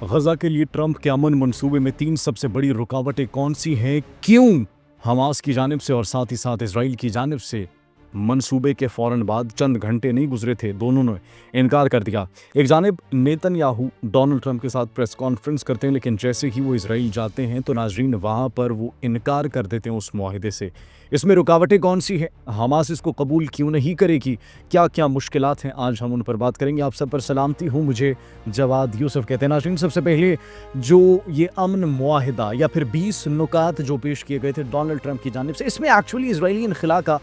गजा के लिए ट्रंप के अमन मंसूबे में 3 सबसे बड़ी रुकावटें कौन सी हैं, क्यों? हमास की जानिब से और साथ ही साथ इसराइल की जानिब से मंसूबे के फ़ौरन बाद चंद घंटे नहीं गुजरे थे, दोनों ने इनकार कर दिया। एक जानिब नेतन्याहू डोनाल्ड ट्रंप के साथ प्रेस कॉन्फ्रेंस करते हैं, लेकिन जैसे ही वो इसराइल जाते हैं तो नाजरीन वहाँ पर वो इनकार कर देते हैं उस मुआहिदे से। इसमें रुकावटें कौन सी हैं, हमास इसको कबूल क्यों नहीं करेगी, क्या क्या मुश्किलात हैं, आज हम उन पर बात करेंगे। आप सब पर सलामती हूँ, मुझे जवाद यूसुफ कहते हैं। नाज़रीन, सबसे पहले जो ये अमन मुआहिदा या फिर 20 नुकात जो पेश किए गए थे डोनाल्ड ट्रंप की जानिब से, इसमें एक्चुअली इजरायली इनखला का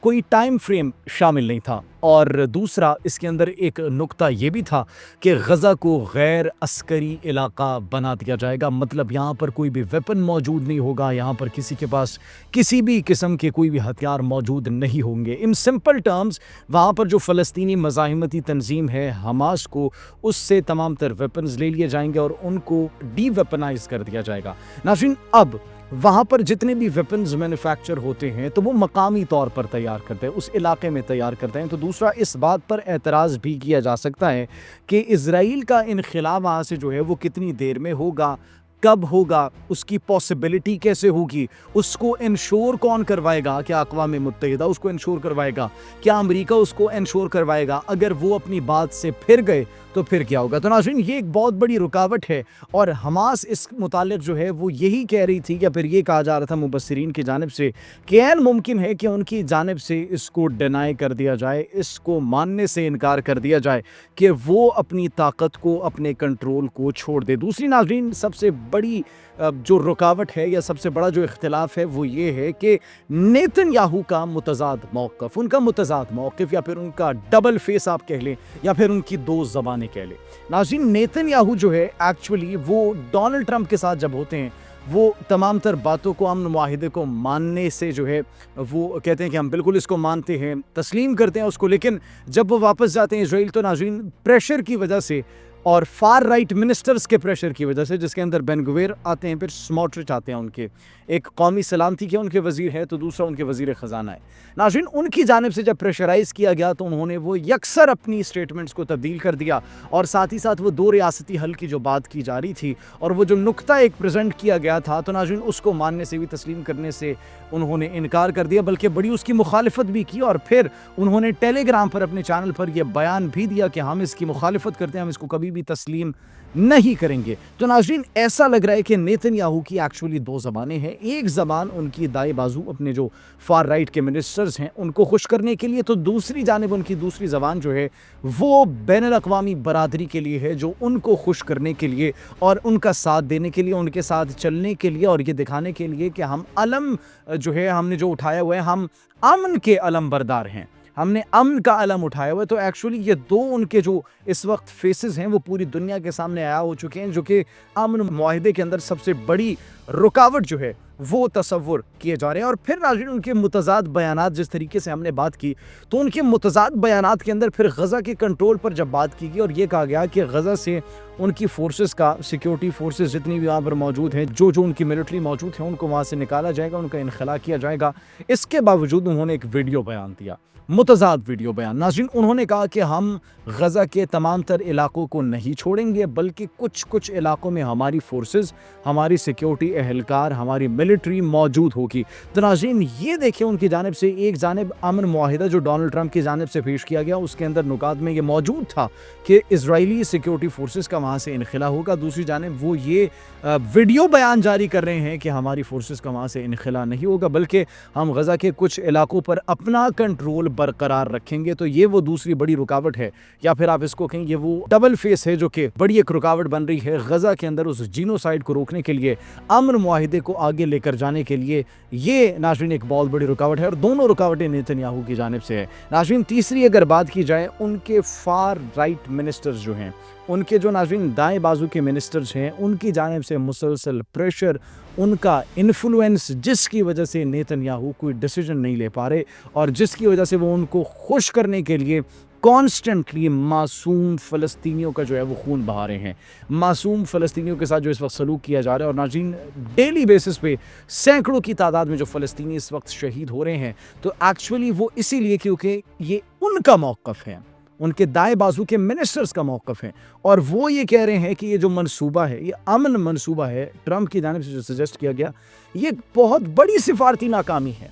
कोई टाइम फ्रेम शामिल नहीं था। और दूसरा, इसके अंदर एक नुक्ता ये भी था कि गज़ा को गैर अस्करी इलाका बना दिया जाएगा, मतलब यहाँ पर कोई भी वेपन मौजूद नहीं होगा, यहाँ पर किसी के पास किसी भी किस्म के कोई भी हथियार मौजूद नहीं होंगे। इन सिंपल टर्म्स, वहाँ पर जो फ़लस्तीनी मज़ाहिमती तंजीम है हमास को, उससे तमाम तर वेपन्स ले लिए जाएंगे और उनको डी वेपनाइज कर दिया जाएगा। नाज़रीन, अब वहाँ पर जितने भी वेपन्स मैन्युफैक्चर होते हैं तो वो मकामी तौर पर तैयार करते हैं, उस इलाके में तैयार करते हैं। तो दूसरा, इस बात पर एतराज़ भी किया जा सकता है कि इज़राइल का इनखला वहाँ से जो है वो कितनी देर में होगा, कब होगा, उसकी पॉसिबिलिटी कैसे होगी, उसको इंश्योर कौन करवाएगा, क्या अक़वाम मुत्तहिदा उसको इंश्योर करवाएगा, क्या अमेरिका उसको इंश्योर करवाएगा? अगर वो अपनी बात से फिर गए तो फिर क्या होगा? तो नाज़रीन, ये एक बहुत बड़ी रुकावट है और हमास इस मुतालिक जो है वो यही कह रही थी, या फिर ये कहा जा रहा था मुबस्सिरीन की जानिब से कि ऐन मुमकिन है कि उनकी जानिब से इसको डिनाई कर दिया जाए, इसको मानने से इनकार कर दिया जाए कि वो अपनी ताकत को, अपने कंट्रोल को छोड़ दे। दूसरी नाज़रीन, सबसे बड़ी जो रुकावट है या सबसे बड़ा जो इख्तिलाफ है वो ये है कि नेतन्याहू का मुतज़ाद मौक़िफ़, उनका मुतज़ाद मौक़िफ़ या फिर उनका डबल फेस आप कह लें, या फिर उनकी दो ज़बानें कह लें। नाज़रीन, नेतन्याहू जो है एक्चुअली वो डोनाल्ड ट्रंप के साथ जब होते हैं, वो तमाम तर बातों को, अमन मुआहिदे को मानने से जो है वो कहते हैं कि हम बिल्कुल इसको मानते हैं, तस्लीम करते हैं उसको, लेकिन जब वो वापस जाते हैं इसराइल तो नाज़रीन प्रेशर की वजह से और फार राइट मिनिस्टर्स के प्रेशर की वजह से, जिसके अंदर बेन गुवेर आते हैं, फिर स्मोट्रिच आते हैं, उनके एक कौमी सलामती के उनके वज़ीर हैं तो दूसरा उनके वज़ीर ख़जाना है। नाज़रीन, उनकी जानिब से जब प्रेशराइज़ किया गया तो उन्होंने वो यकसर अपनी स्टेटमेंट्स को तब्दील कर दिया और साथ ही साथ वो 2 रियासती हल की जो बात की जा रही थी और वो जो नुक्ता एक प्रेजेंट किया गया था, तो नाज़रीन उसको मानने से भी, तस्लीम करने से उन्होंने इनकार कर दिया, बल्कि बड़ी उसकी मुखालिफत भी की। और फिर उन्होंने टेलीग्राम पर अपने चैनल पर यह बयान भी दिया कि हम इसकी मुखालिफत करते हैं, हम इसको कभी भी तस्लीम नहीं करेंगे। तो नाज़रीन, ऐसा लग रहा है कि नेतन्याहू की एक्चुअली 2 ज़बानें हैं। एक ज़बान उनकी दाएं बाजू अपने जो फार राइट के मिनिस्टर्स हैं उनको खुश करने के लिए, तो दूसरी जानिब उनकी दूसरी ज़बान जो है वो बैनुल अक़वामी बरादरी के लिए है, जो उनको खुश करने के लिए और उनका साथ देने के लिए, उनके साथ चलने के लिए और ये दिखाने के लिए कि हम अलम जो है हमने जो उठाया हुआ है, हम अमन के अलम बरदार हैं, हमने अमन का अलम उठाया हुआ है। तो एक्चुअली ये 2 उनके जो इस वक्त फेसेस हैं वो पूरी दुनिया के सामने आया हो चुके हैं, जो कि अमन मुआहिदे के अंदर सबसे बड़ी रुकावट जो है वो तसव्वुर किए जा रहे हैं। और फिर नाज़रीन, उनके मुतज़ाद बयानात, जिस तरीके से हमने बात की, तो उनके मुतज़ाद बयानात के अंदर फिर गज़ा के कंट्रोल पर जब बात की गई और ये कहा गया कि गज़ा से उनकी फोर्सेस का, सिक्योरिटी फोर्सेस जितनी भी वहाँ पर मौजूद हैं, जो उनकी मिलिट्री मौजूद है, उनको वहाँ से निकाला जाएगा, उनका इनखला किया जाएगा। इसके बावजूद उन्होंने एक वीडियो बयान दिया, मुतज़ाद वीडियो बयान। नाज़रीन, उन्होंने कहा कि हम गज़ा के तमाम तर इलाकों को नहीं छोड़ेंगे, बल्कि कुछ इलाकों में हमारी फोर्सेस, हमारी सिक्योरिटी एहलकार, हमारी मिलिट्री मौजूद होगी। तो नाज़रीन, ये देखिए उनकी जानिब से एक जानिब अमन मुआहिदा जो डोनाल्ड ट्रंप की जानिब से पेश किया गया, उसके अंदर नुकात में ये मौजूद था कि इजरायली सिक्योरिटी फोर्सेस का वहाँ से इनखला होगा। दूसरी जानिब वो ये वीडियो बयान जारी कर रहे हैं कि हमारी फोर्सेस का वहाँ से इनखला नहीं होगा, बल्कि हम गज़ा के कुछ इलाकों पर अपना कंट्रोल बरकरार रखेंगे। तो ये वो दूसरी बड़ी रुकावट है, या फिर आप इसको कहें ये वो डबल फेस है जो कि बड़ी एक रुकावट बन रही है गज़ा के अंदर उस जीनोसाइड को रोकने के लिए, अमन मुआहिदे को आगे लेकर जाने के लिए। ये नाज़रीन एक बहुत बड़ी रुकावट है और दोनों रुकावटें नेतन्याहू की जानिब से है। नाज़रीन, तीसरी अगर बात की जाए, उनके फार राइट मिनिस्टर्स जो हैं, उनके जो नाज़रीन दाएं बाजू के मिनिस्टर्स हैं, उनकी जानिब से मुसलसल प्रेशर, उनका इन्फ्लुएंस, जिसकी वजह से नेतन्याहू कोई डिसीजन नहीं ले पा रहे और जिसकी वजह से वो उनको खुश करने के लिए कॉन्स्टेंटली मासूम फ़लस्तीनियों का जो है वो खून बहा रहे हैं, मासूम फ़लस्तीनियों के साथ जो इस वक्त सलूक किया जा रहा है। और नाज़रीन, डेली बेसिस पे सैकड़ों की तादाद में जो फ़लस्तीनी इस वक्त शहीद हो रहे हैं, तो एक्चुअली वो इसीलिए क्योंकि ये उनका मौक़िफ़ है, ان کے دائیں بازو کے منسٹرز کا موقف ہے، اور وہ یہ کہہ رہے ہیں کہ یہ جو منصوبہ ہے، یہ امن منصوبہ ہے ٹرمپ کی جانب سے جو سجیسٹ کیا گیا، یہ بہت بڑی سفارتی ناکامی ہے۔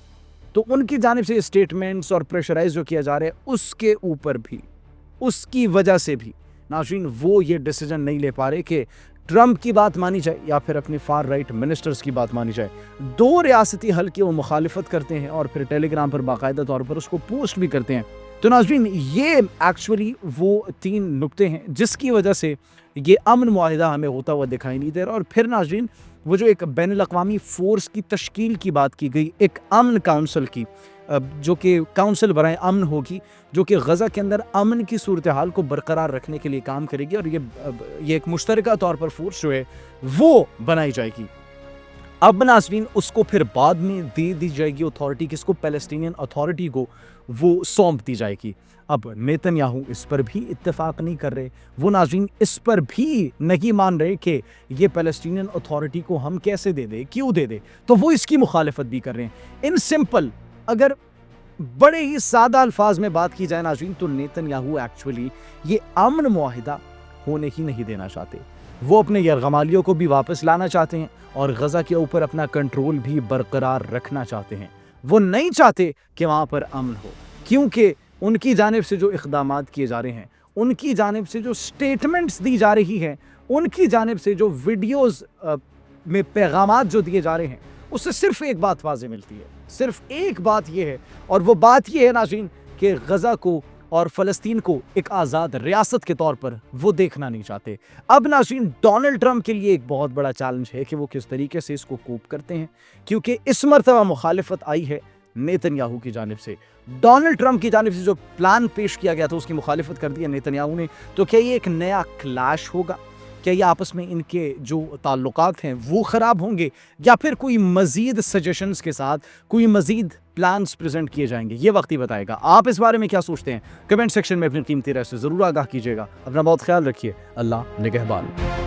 تو ان کی جانب سے اسٹیٹمنٹس اور پریشرائز جو کیا جا رہا ہے، اس کے اوپر بھی، اس کی وجہ سے بھی ناظرین وہ یہ ڈیسیجن نہیں لے پا رہے کہ ٹرمپ کی بات مانی جائے یا پھر اپنے فار رائٹ منسٹرز کی بات مانی جائے۔ دو ریاستی حل کی وہ مخالفت کرتے ہیں اور پھر ٹیلی گرام پر باقاعدہ طور پر اس کو پوسٹ بھی کرتے ہیں۔ تو ناظرین یہ ایکچولی وہ 3 نکتے ہیں جس کی وجہ سے یہ امن معاہدہ ہمیں ہوتا ہوا دکھائی نہیں دے رہا۔ اور پھر ناظرین وہ جو ایک بین الاقوامی فورس کی تشکیل کی بات کی گئی، ایک امن کاؤنسل کی، جو کہ کاؤنسل برائے امن ہوگی، جو کہ غزہ کے اندر امن کی صورتحال کو برقرار رکھنے کے لیے کام کرے گی، اور یہ ایک مشترکہ طور پر فورس جو ہے وہ بنائی جائے گی۔ اب ناظرین اس کو پھر بعد میں دے دی جائے گی اتھارٹی، کس کو؟ پیلسٹینین اتھارٹی کو وہ سونپ دی جائے گی۔ اب نیتن یاہو اس پر بھی اتفاق نہیں کر رہے، وہ ناظرین اس پر بھی نہیں مان رہے کہ یہ پیلسٹینین اتھارٹی کو ہم کیسے دے دیں، کیوں دے دیں، تو وہ اس کی مخالفت بھی کر رہے ہیں۔ ان سمپل اگر بڑے ہی سادہ الفاظ میں بات کی جائے ناظرین، تو نیتن یاہو ایکچولی یہ امن معاہدہ ہونے ہی نہیں دینا چاہتے۔ وہ اپنے یرغمالیوں کو بھی واپس لانا چاہتے ہیں اور غزہ کے اوپر اپنا کنٹرول بھی برقرار رکھنا چاہتے ہیں۔ وہ نہیں چاہتے کہ وہاں پر امن ہو، کیونکہ ان کی جانب سے جو اقدامات کیے جا رہے ہیں، ان کی جانب سے جو سٹیٹمنٹس دی جا رہی ہیں، ان کی جانب سے جو ویڈیوز میں پیغامات جو دیے جا رہے ہیں، اس سے صرف ایک بات واضح ملتی ہے، صرف ایک بات یہ ہے، اور وہ بات یہ ہے ناظرین کہ غزہ کو اور فلسطین کو ایک آزاد ریاست کے طور پر وہ دیکھنا نہیں چاہتے۔ اب ناظرین ڈونلڈ ٹرمپ کے لیے ایک بہت بڑا چیلنج ہے کہ وہ کس طریقے سے اس کو کوپ کرتے ہیں، کیونکہ اس مرتبہ مخالفت آئی ہے نیتن یاہو کی جانب سے۔ ڈونلڈ ٹرمپ کی جانب سے جو پلان پیش کیا گیا تھا اس کی مخالفت کر دیا نیتن یاہو نے، تو کیا یہ ایک نیا کلیش ہوگا؟ کیا یہ آپس میں ان کے جو تعلقات ہیں وہ خراب ہوں گے، یا پھر کوئی مزید سجیشنز کے ساتھ کوئی مزید پلانز پریزنٹ کیے جائیں گے؟ یہ وقت ہی بتائے گا۔ آپ اس بارے میں کیا سوچتے ہیں؟ کمنٹ سیکشن میں اپنی قیمتی رائے سے ضرور آگاہ کیجیے گا۔ اپنا بہت خیال رکھیے۔ اللہ نگہبان۔